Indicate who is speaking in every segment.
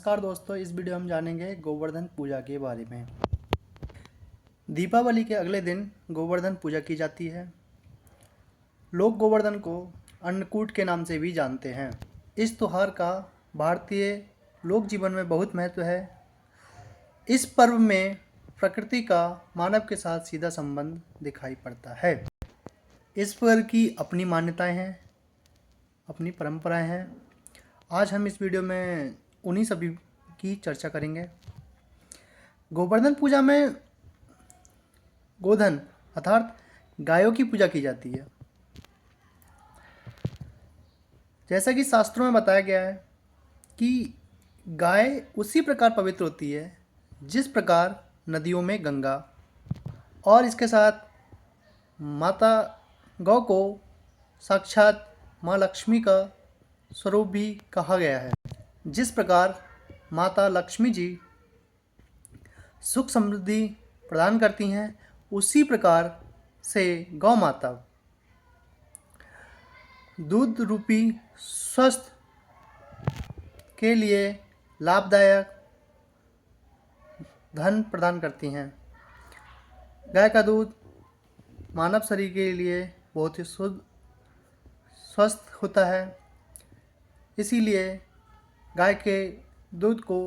Speaker 1: नमस्कार दोस्तों, इस वीडियो में हम जानेंगे गोवर्धन पूजा के बारे में। दीपावली के अगले दिन गोवर्धन पूजा की जाती है। लोग गोवर्धन को अन्नकूट के नाम से भी जानते हैं। इस त्योहार का भारतीय लोक जीवन में बहुत महत्व है। इस पर्व में प्रकृति का मानव के साथ सीधा संबंध दिखाई पड़ता है। इस पर्व की अपनी मान्यताएं हैं, अपनी परंपराएं हैं। आज हम इस वीडियो में उन्हीं सभी की चर्चा करेंगे। गोवर्धन पूजा में गोधन अर्थात गायों की पूजा की जाती है। जैसा कि शास्त्रों में बताया गया है कि गाय उसी प्रकार पवित्र होती है जिस प्रकार नदियों में गंगा, और इसके साथ माता गौ को साक्षात माँ लक्ष्मी का स्वरूप भी कहा गया है। जिस प्रकार माता लक्ष्मी जी सुख समृद्धि प्रदान करती हैं, उसी प्रकार से गौ माता दूध रूपी स्वस्थ के लिए लाभदायक धन प्रदान करती हैं। गाय का दूध मानव शरीर के लिए बहुत ही शुद्ध स्वस्थ होता है, इसीलिए गाय के दूध को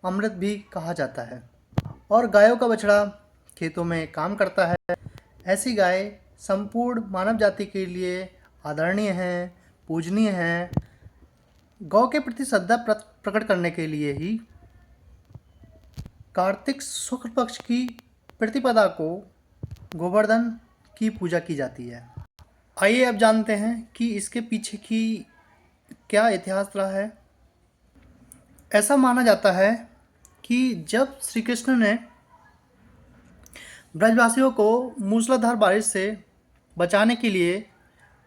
Speaker 1: अमृत भी कहा जाता है। और गायों का बछड़ा खेतों में काम करता है। ऐसी गाय संपूर्ण मानव जाति के लिए आदरणीय हैं, पूजनीय हैं। गौ के प्रति श्रद्धा प्रकट करने के लिए ही कार्तिक शुक्ल पक्ष की प्रतिपदा को गोवर्धन की पूजा की जाती है। आइए अब जानते हैं कि इसके पीछे की क्या इतिहास रहा है। ऐसा माना जाता है कि जब श्री कृष्ण ने ब्रजवासियों को मूसलाधार बारिश से बचाने के लिए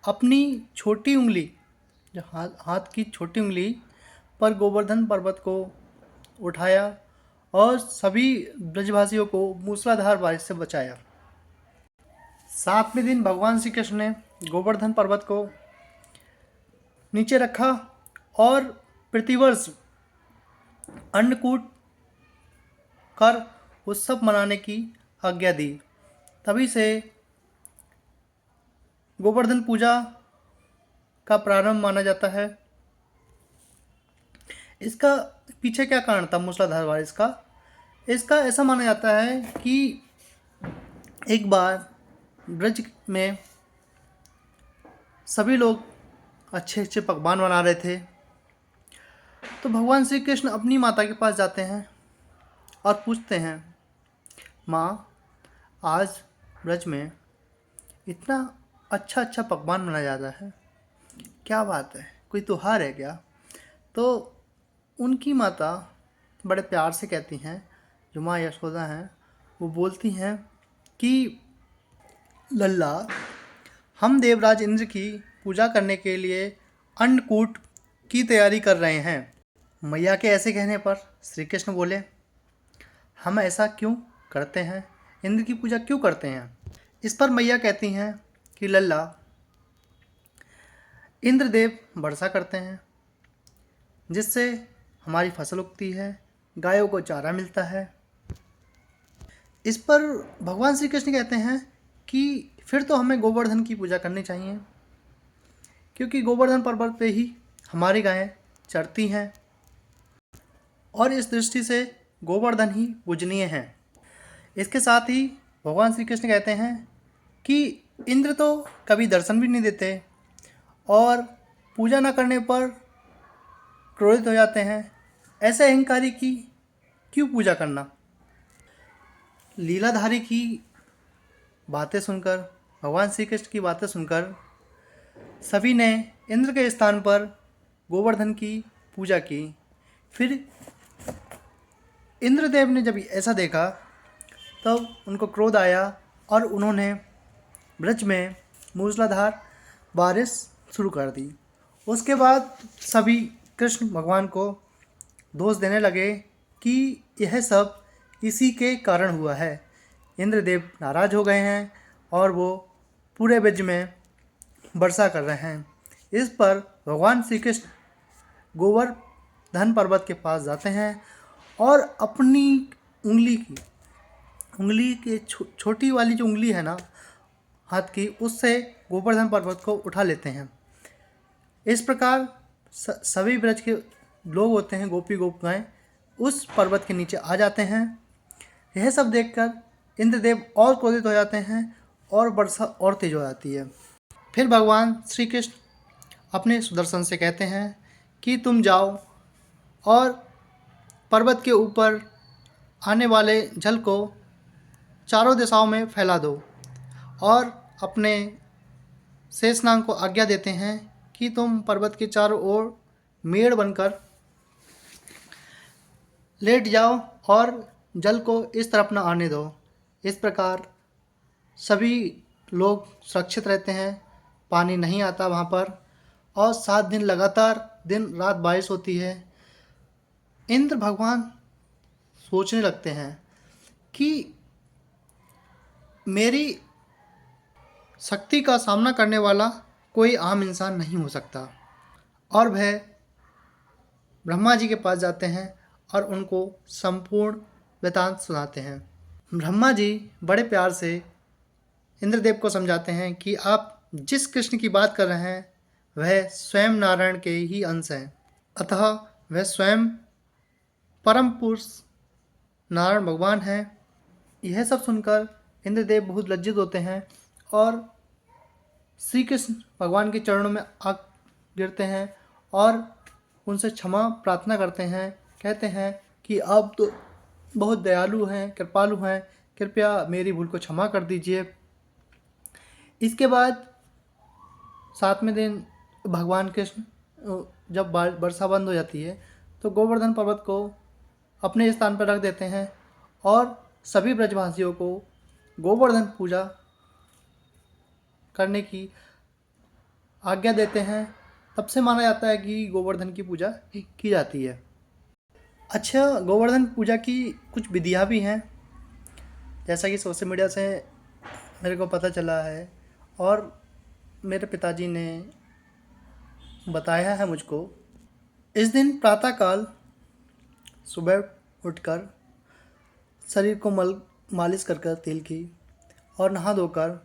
Speaker 1: अपनी छोटी उंगली, जो हाथ की छोटी उंगली पर गोवर्धन पर्वत को उठाया और सभी ब्रजवासियों को मूसलाधार बारिश से बचाया। 7वें दिन भगवान श्री कृष्ण ने गोवर्धन पर्वत को नीचे रखा और प्रतिवर्ष अन्नकूट कर उत्सव मनाने की आज्ञा दी। तभी से गोवर्धन पूजा का प्रारंभ माना जाता है। इसका पीछे क्या कारण था मूसलाधार बारिश का? इसका ऐसा माना जाता है कि एक बार ब्रज में सभी लोग अच्छे अच्छे पकवान बना रहे थे, तो भगवान श्री कृष्ण अपनी माता के पास जाते हैं और पूछते हैं, माँ, आज ब्रज में इतना अच्छा अच्छा पकवान बनाया जाता है, क्या बात है, कोई त्योहार है क्या? तो उनकी माता बड़े प्यार से कहती हैं, जो माँ यशोदा हैं, वो बोलती हैं कि लल्ला, हम देवराज इंद्र की पूजा करने के लिए अन्नकूट की तैयारी कर रहे हैं। मैया के ऐसे कहने पर श्री कृष्ण बोले, हम ऐसा क्यों करते हैं, इंद्र की पूजा क्यों करते हैं? इस पर मैया कहती हैं कि लल्ला, इंद्रदेव वर्षा करते हैं जिससे हमारी फसल उगती है, गायों को चारा मिलता है। इस पर भगवान श्री कृष्ण कहते हैं कि फिर तो हमें गोवर्धन की पूजा करनी चाहिए, क्योंकि गोवर्धन पर्वत पे ही हमारी गायें चरती हैं और इस दृष्टि से गोवर्धन ही पूजनीय हैं। इसके साथ ही भगवान श्री कृष्ण कहते हैं कि इंद्र तो कभी दर्शन भी नहीं देते और पूजा न करने पर क्रोधित हो जाते हैं। ऐसे अहंकारी की क्यों पूजा करना? लीलाधारी की बातें सुनकर, भगवान श्री कृष्ण की बातें सुनकर सभी ने इंद्र के स्थान पर गोवर्धन की पूजा की। फिर इंद्रदेव ने जब ऐसा देखा तब उनको क्रोध आया और उन्होंने ब्रज में मूसलाधार बारिश शुरू कर दी। उसके बाद सभी कृष्ण भगवान को दोष देने लगे कि यह सब इसी के कारण हुआ है। इंद्रदेव नाराज हो गए हैं और वो पूरे ब्रज में वर्षा कर रहे हैं। इस पर भगवान श्री कृष्ण गोबर धन पर्वत के पास जाते हैं और अपनी उंगली के छोटी वाली जो उंगली है ना हाथ की, उससे गोवर्धन पर्वत को उठा लेते हैं। इस प्रकार सभी ब्रज के लोग होते हैं, गोपी गोपिकाएं, उस पर्वत के नीचे आ जाते हैं। यह सब देखकर इंद्रदेव और क्रोधित हो जाते हैं और वर्षा और तेज हो जाती है। फिर भगवान श्री कृष्ण अपने सुदर्शन से कहते हैं कि तुम जाओ और पर्वत के ऊपर आने वाले जल को चारों दिशाओं में फैला दो, और अपने शेषनाग को आज्ञा देते हैं कि तुम पर्वत के चारों ओर मेड़ बनकर लेट जाओ और जल को इस तरफ न आने दो। इस प्रकार सभी लोग सुरक्षित रहते हैं, पानी नहीं आता वहाँ पर, और 7 दिन लगातार दिन रात बारिश होती है। इंद्र भगवान सोचने लगते हैं कि मेरी शक्ति का सामना करने वाला कोई आम इंसान नहीं हो सकता, और वह ब्रह्मा जी के पास जाते हैं और उनको संपूर्ण वृतांत सुनाते हैं। ब्रह्मा जी बड़े प्यार से इंद्रदेव को समझाते हैं कि आप जिस कृष्ण की बात कर रहे हैं वह स्वयं नारायण के ही अंश हैं, अतः वह स्वयं परम पुरुष नारायण भगवान हैं। यह सब सुनकर इंद्रदेव बहुत लज्जित होते हैं और श्री कृष्ण भगवान के चरणों में आ गिरते हैं और उनसे क्षमा प्रार्थना करते हैं। कहते हैं कि आप तो बहुत दयालु हैं, कृपालु हैं, कृपया मेरी भूल को क्षमा कर दीजिए। इसके बाद 7वें दिन भगवान कृष्ण जब वर्षा बंद हो जाती है तो गोवर्धन पर्वत को अपने स्थान पर रख देते हैं और सभी ब्रजवासियों को गोवर्धन पूजा करने की आज्ञा देते हैं। तब से माना जाता है कि गोवर्धन की पूजा की जाती है। अच्छा, गोवर्धन पूजा की कुछ विधियाँ भी हैं, जैसा कि सोशल मीडिया से मेरे को पता चला है और मेरे पिताजी ने बताया है मुझको। इस दिन प्रातःकाल सुबह उठकर शरीर को मालिश कर तेल की और नहा धोकर